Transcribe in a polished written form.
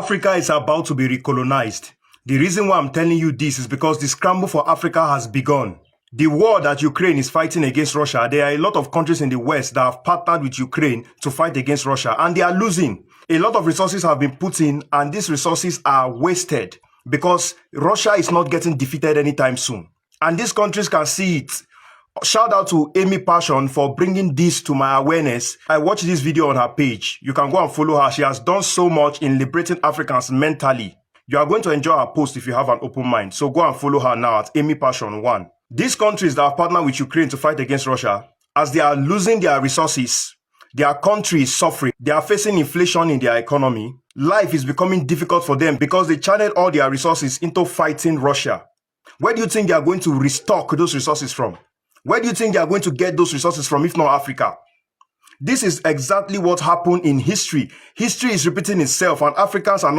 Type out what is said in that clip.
Africa is about to be recolonized. The reason why I'm telling you this is because the scramble for Africa has begun. The war that Ukraine is fighting against Russia, there are a lot of countries in the West that have partnered with Ukraine to fight against Russia, and they are losing. A lot of resources have been put in, and these resources are wasted because Russia is not getting defeated anytime soon. And these countries can see it. Shout out to Amy Passion for bringing this to my awareness. I watched this video on her page. You can go and follow her. She has done so much in liberating Africans mentally. You are going to enjoy her post if you have an open mind. So go and follow her now at Amy Passion 1. These countries that have partnered with Ukraine to fight against Russia, as they are losing their resources, their country is suffering. They are facing inflation in their economy. Life is becoming difficult for them because they channeled all their resources into fighting Russia. Where do you think they are going to restock those resources from? Where do you think they are going to get those resources from, if not Africa? This is exactly what happened in history. History is repeating itself, and Africans are not